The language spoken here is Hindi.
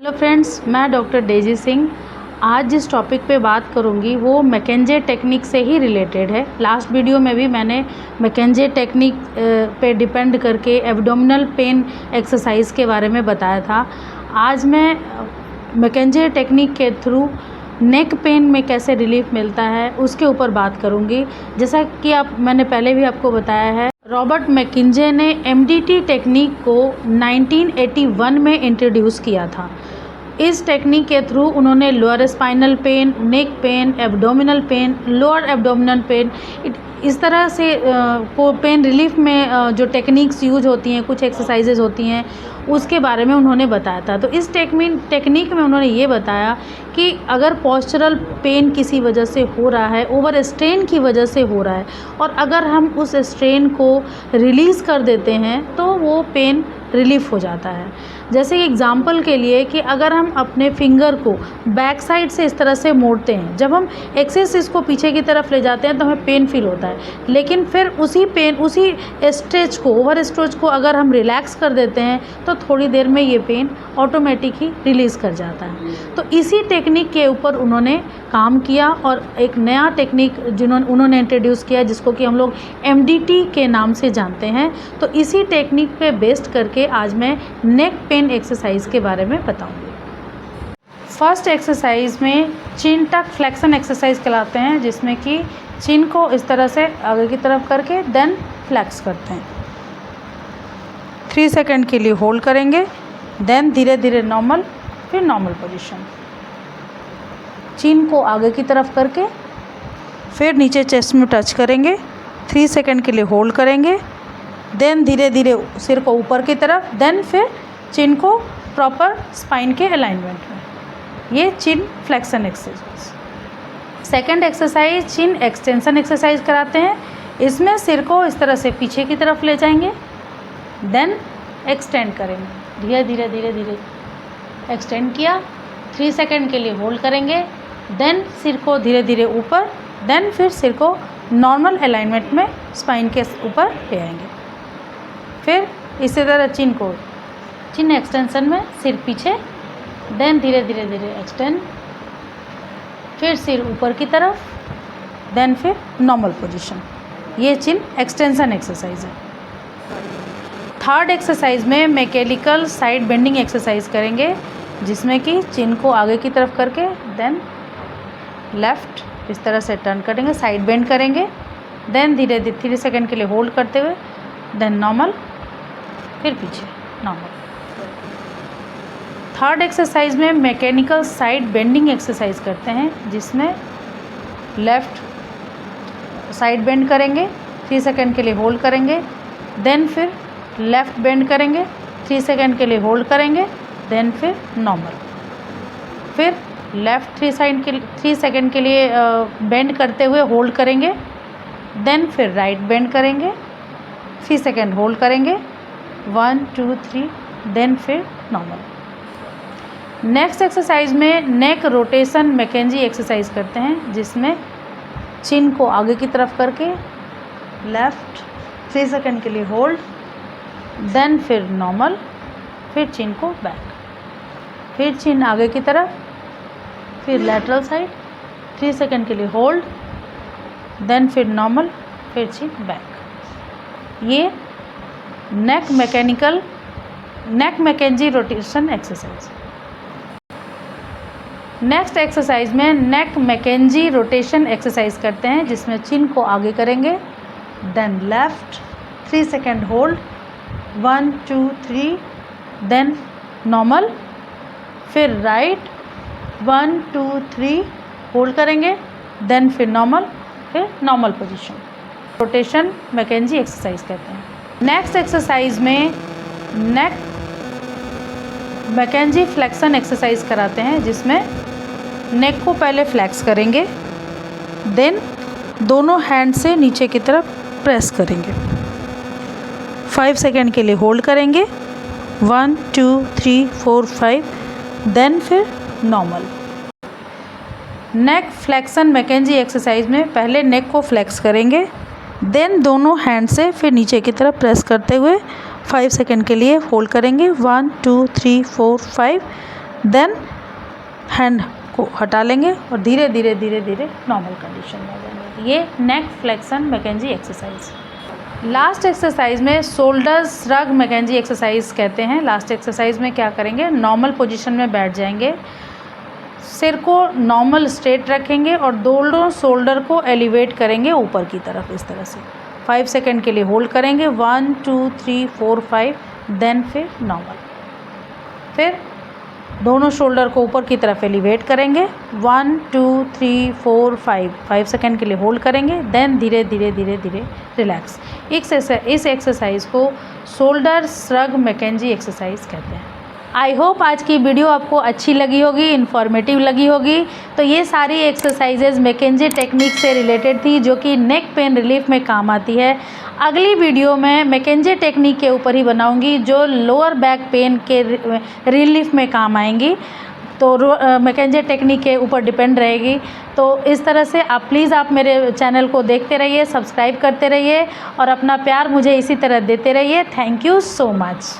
हेलो फ्रेंड्स, मैं डॉक्टर डेजी सिंह। आज जिस टॉपिक पे बात करूंगी वो मैकेंजे टेक्निक से ही रिलेटेड है। लास्ट वीडियो में भी मैंने मैकेंजे टेक्निक पे डिपेंड करके एब्डोमिनल पेन एक्सरसाइज के बारे में बताया था। आज मैं मैकेंजे टेक्निक के थ्रू नेक पेन में कैसे रिलीफ मिलता है उसके ऊपर बात करूंगी। जैसा कि मैंने पहले भी आपको बताया है, रॉबर्ट मैकेंजे ने एमडीटी टेक्निक को 1981 में इंट्रोड्यूस किया था। इस टेक्निक के थ्रू उन्होंने lower spinal pain, neck pain, abdominal pain, lower abdominal pain, इस तरह से को पेन रिलीफ में जो टेक्निक्स यूज होती हैं, कुछ एक्सरसाइजेज होती हैं, उसके बारे में उन्होंने बताया था। तो इस टेक्निक में उन्होंने ये बताया कि अगर पोस्चरल पेन किसी वजह से हो रहा है, ओवर स्ट्रेन की वजह से हो रहा है, और अगर हम उस स्ट्रेन को रिलीज़ कर देते हैं तो वो पेन रिलीफ हो जाता है। जैसे एग्जांपल के लिए कि अगर हम अपने फिंगर को बैक साइड से इस तरह से मोड़ते हैं, जब हम एक्सेस इसको पीछे की तरफ ले जाते हैं तो हमें पेन फील होता है, लेकिन फिर उसी स्ट्रेच को, ओवर स्ट्रेच को अगर हम रिलैक्स कर देते हैं तो थोड़ी देर में ये पेन ऑटोमेटिक ही रिलीज़ कर जाता है। तो इसी टेक्निक के ऊपर उन्होंने काम किया और एक नया टेक्निक उन्होंने इंट्रोड्यूस किया जिसको कि हम लोग एमडीटी के नाम से जानते हैं। तो इसी टेक्निक पे बेस्ड करके आज मैं नेक पेन एक्सरसाइज के बारे में बताऊंगी। फर्स्ट एक्सरसाइज में चिन टक फ्लेक्शन एक्सरसाइज कहलाते हैं, जिसमें कि चिन को इस तरह से आगे की तरफ करके देन फ्लेक्स करते हैं। 3 सेकंड के लिए होल्ड करेंगे, देन धीरे धीरे नॉर्मल, फिर नॉर्मल पोजीशन। चिन को आगे की तरफ करके फिर नीचे चेस्ट में टच करेंगे, 3 सेकंड के लिए होल्ड करेंगे, देन धीरे धीरे सिर को ऊपर की तरफ, देन फिर चिन को प्रॉपर स्पाइन के अलाइनमेंट में। ये चिन फ्लेक्शन एक्सरसाइज। सेकंड एक्सरसाइज चिन एक्सटेंशन एक्सरसाइज कराते हैं। इसमें सिर को इस तरह से पीछे की तरफ ले जाएंगे, देन एक्सटेंड करेंगे, धीरे धीरे धीरे धीरे एक्सटेंड किया, 3 सेकंड के लिए होल्ड करेंगे, देन सिर को धीरे धीरे ऊपर, देन फिर सिर को नॉर्मल अलाइनमेंट में स्पाइन के ऊपर ले आएंगे। फिर इसी तरह चिन एक्सटेंशन में सिर पीछे, देन धीरे धीरे धीरे एक्सटेंड, फिर सिर ऊपर की तरफ, देन फिर नॉर्मल पोजीशन। ये चिन एक्सटेंशन एक्सरसाइज है। थर्ड एक्सरसाइज में मैकेनिकल साइड बेंडिंग एक्सरसाइज करेंगे, जिसमें कि चिन को आगे की तरफ करके देन लेफ़्ट इस तरह से टर्न करेंगे, साइड बेंड करेंगे, देन धीरे धीरे 3 सेकंड के लिए होल्ड करते हुए, देन नॉर्मल, फिर पीछे नॉर्मल। थर्ड एक्सरसाइज में मैकेनिकल साइड बेंडिंग एक्सरसाइज करते हैं, जिसमें लेफ़्ट साइड बेंड करेंगे, 3 सेकंड के लिए होल्ड करेंगे, देन फिर लेफ़्ट बेंड करेंगे, 3 सेकंड के लिए होल्ड करेंगे, देन फिर नॉर्मल, फिर लेफ़्ट 3 सेकंड के लिए बेंड करते हुए होल्ड करेंगे, देन फिर राइट बेंड करेंगे, 3 सेकंड होल्ड करेंगे, 1 2 3, देन फिर नॉर्मल। नेक्स्ट एक्सरसाइज में नेक रोटेशन मैकेंजी एक्सरसाइज करते हैं, जिसमें चिन को आगे की तरफ करके लेफ़्ट 3 सेकंड के लिए होल्ड, देन फिर नॉर्मल, फिर चिन को बैक, फिर चिन आगे की तरफ, फिर लेटरल साइड, 3 सेकंड के लिए होल्ड, देन फिर नॉर्मल, फिर चिन बैक। ये neck McKenzie rotation exercise. Next exercise में नेक मैकेंजी रोटेशन एक्सरसाइज करते हैं, जिसमें चिन को आगे करेंगे, then left 3 second hold, 1 2 3, then normal, फिर राइट 1 2 3 होल्ड करेंगे, देन फिर नॉर्मल, फिर normal position. Rotation McKenzie exercise कहते हैं। नेक्स्ट एक्सरसाइज में नेक मैकेंजी फ्लेक्शन एक्सरसाइज कराते हैं, जिसमें नेक को पहले फ्लेक्स करेंगे, देन दोनों हैंड से नीचे की तरफ प्रेस करेंगे, 5 सेकंड के लिए होल्ड करेंगे, 1 2 3 4 5, देन फिर नॉर्मल। नेक फ्लेक्शन मैकेंजी एक्सरसाइज में पहले नेक को फ्लेक्स करेंगे, देन दोनों हैंड से फिर नीचे की तरफ प्रेस करते हुए 5 सेकंड के लिए होल्ड करेंगे, 1 2 3 4 5, देन हैंड को हटा लेंगे और धीरे धीरे धीरे धीरे नॉर्मल कंडीशन में आ जाएंगे। ये neck flexion McKenzie exercise. Last exercise में शोल्डर श्रग मैकेंजी एक्सरसाइज कहते हैं। लास्ट एक्सरसाइज में क्या करेंगे, नॉर्मल पोजीशन में बैठ जाएंगे, सिर को नॉर्मल स्ट्रेट रखेंगे और दोनों शोल्डर को एलिवेट करेंगे ऊपर की तरफ इस तरह से। 5 सेकेंड के लिए होल्ड करेंगे, 1 2 3 4 5, देन फिर नॉर्मल। फिर दोनों शोल्डर को ऊपर की तरफ एलिवेट करेंगे, 1 2 3 4 5 सेकेंड के लिए होल्ड करेंगे, देन धीरे धीरे धीरे धीरे रिलैक्स। इस एक्सरसाइज को शोल्डर श्रग मैकेंजी एक्सरसाइज कहते हैं। आई होप आज की वीडियो आपको अच्छी लगी होगी, इन्फॉर्मेटिव लगी होगी। तो ये सारी एक्सरसाइजेज मैकेंजी टेक्निक से रिलेटेड थी जो कि नेक पेन रिलीफ में काम आती है। अगली वीडियो में मैकेंजी टेक्निक के ऊपर ही बनाऊंगी जो लोअर बैक पेन के रिलीफ में काम आएंगी। तो मैकेंजी टेक्निक के ऊपर डिपेंड रहेगी। तो इस तरह से प्लीज़ आप मेरे चैनल को देखते रहिए, सब्सक्राइब करते रहिए और अपना प्यार मुझे इसी तरह देते रहिए। Thank you so much.